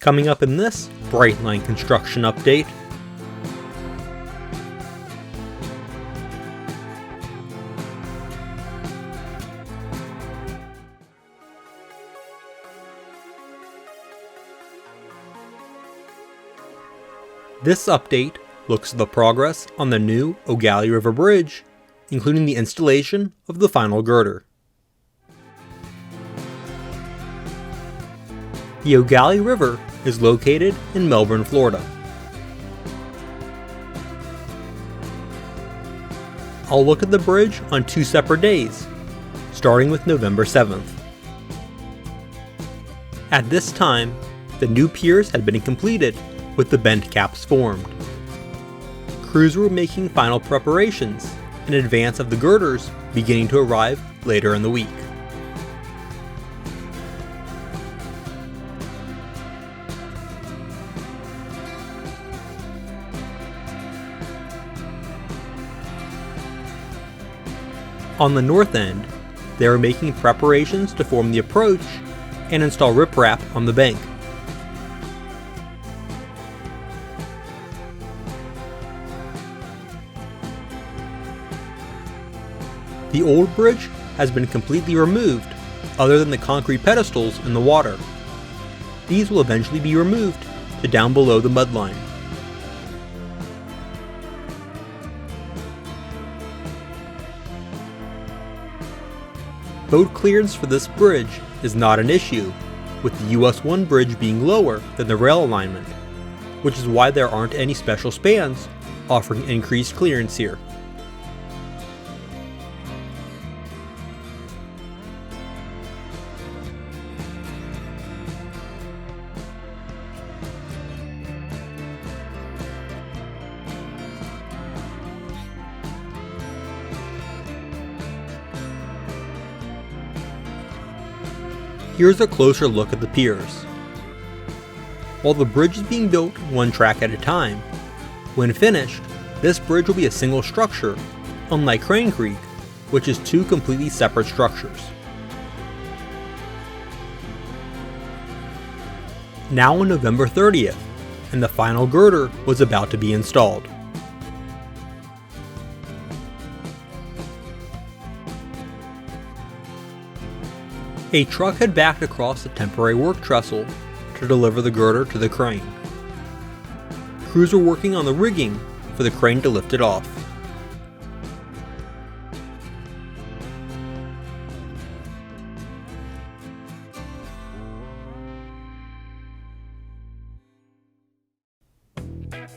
Coming up in this Brightline construction update, this update looks at the progress on the new Eau Gallie River Bridge, including the installation of the final girder. The Eau Gallie River is located in Melbourne, Florida. I'll look at the bridge on 2 separate days, starting with November 7th. At this time, the new piers had been completed with the bent caps formed. Crews were making final preparations in advance of the girders beginning to arrive later in the week. On the north end, they were making preparations to form the approach and install riprap on the bank. The old bridge has been completely removed, other than the concrete pedestals in the water. These will eventually be removed to down below the mudline. Boat clearance for this bridge is not an issue, with the US 1 bridge being lower than the rail alignment, which is why there aren't any special spans offering increased clearance here. Here's a closer look at the piers. While the bridge is being built one track at a time, when finished, this bridge will be a single structure, unlike Crane Creek, which is 2 completely separate structures. Now on November 30th, and the final girder was about to be installed. A truck had backed across the temporary work trestle to deliver the girder to the crane. Crews were working on the rigging for the crane to lift it off.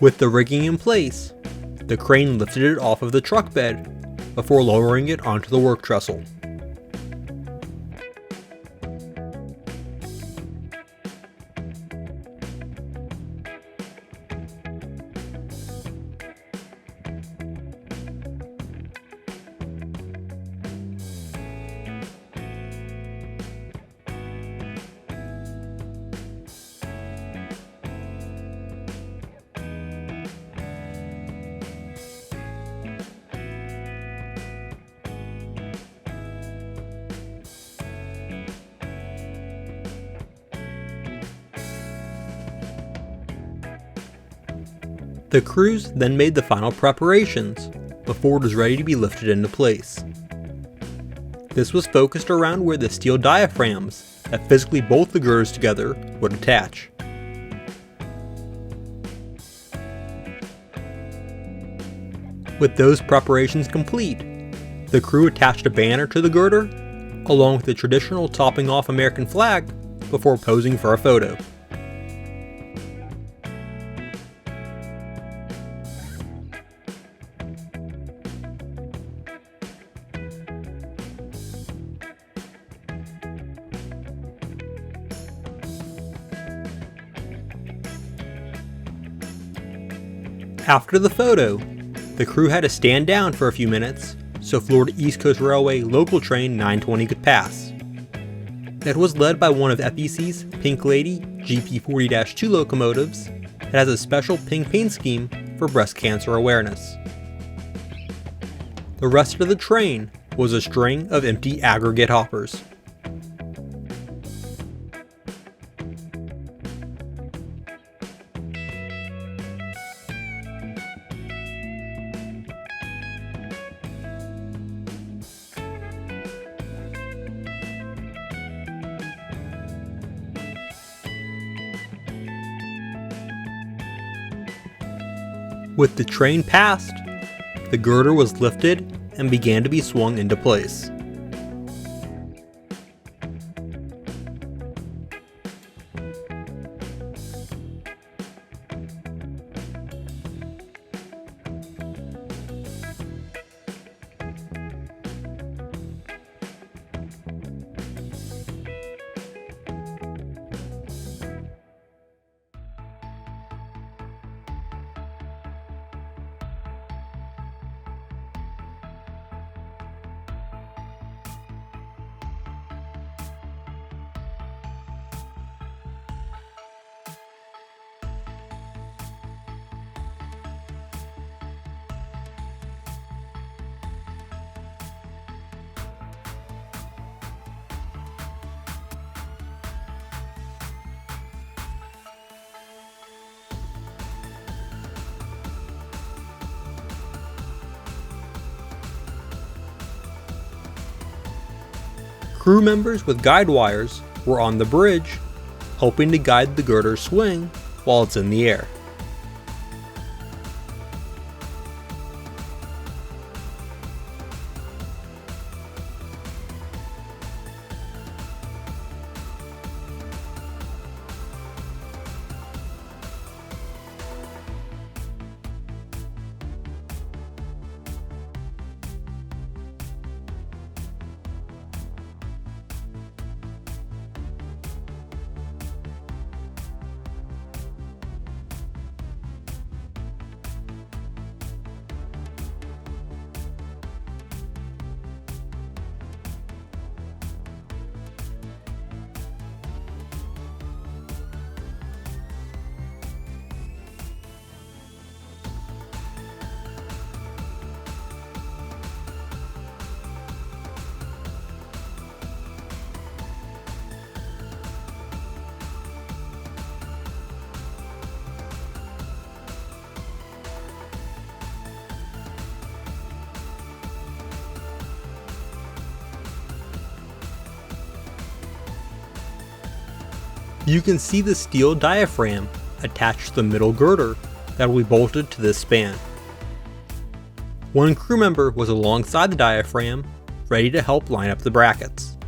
With the rigging in place, the crane lifted it off of the truck bed before lowering it onto the work trestle. The crews then made the final preparations before it was ready to be lifted into place. This was focused around where the steel diaphragms that physically bolt the girders together would attach. With those preparations complete, the crew attached a banner to the girder, along with the traditional topping off American flag, before posing for a photo. After the photo, the crew had to stand down for a few minutes so Florida East Coast Railway local train 920 could pass. It was led by one of FEC's Pink Lady GP40-2 locomotives that has a special pink paint scheme for breast cancer awareness. The rest of the train was a string of empty aggregate hoppers. With the train passed, the girder was lifted and began to be swung into place. Crew members with guide wires were on the bridge, helping to guide the girder's swing while it's in the air. You can see the steel diaphragm attached to the middle girder that will be bolted to this span. One crew member was alongside the diaphragm, ready to help line up the brackets.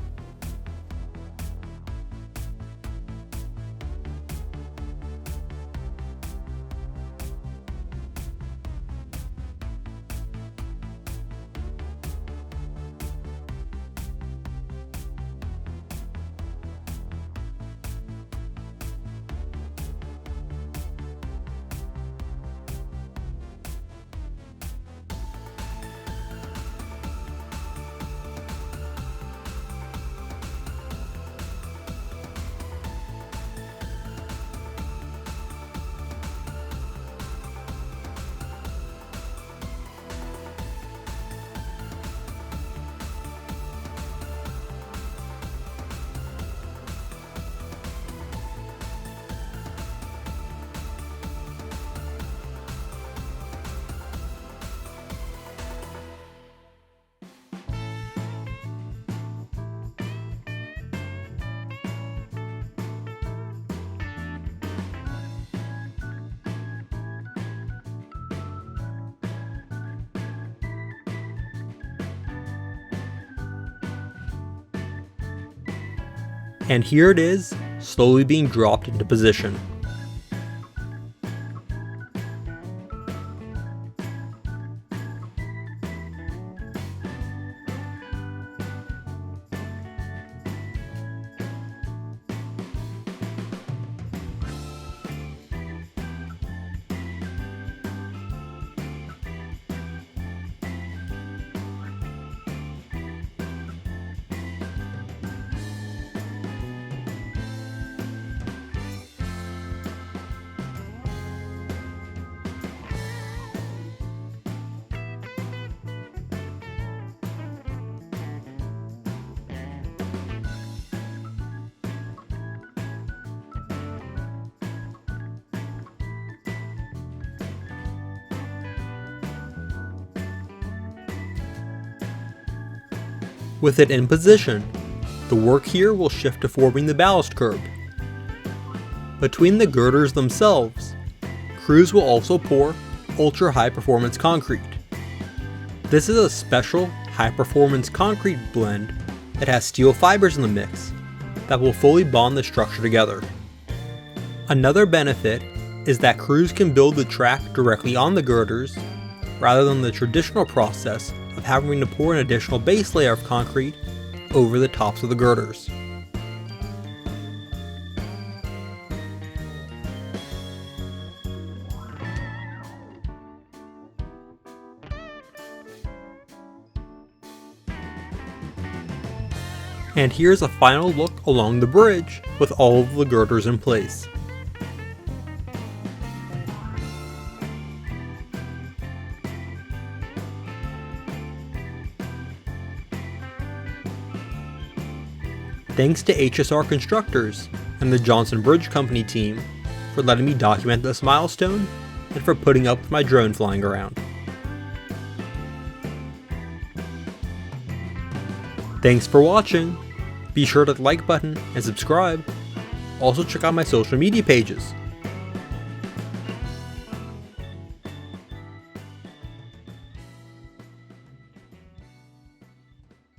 And here it is, slowly being dropped into position. With it in position, the work here will shift to forming the ballast curb. Between the girders themselves, crews will also pour ultra high performance concrete. This is a special high performance concrete blend that has steel fibers in the mix that will fully bond the structure together. Another benefit is that crews can build the track directly on the girders rather than the traditional process of having to pour an additional base layer of concrete over the tops of the girders. And here's a final look along the bridge with all of the girders in place. Thanks to HSR Constructors and the Johnson Bridge Company team for letting me document this milestone and for putting up with my drone flying around. Thanks for watching. Be sure to hit the like button and subscribe. Also check out my social media pages.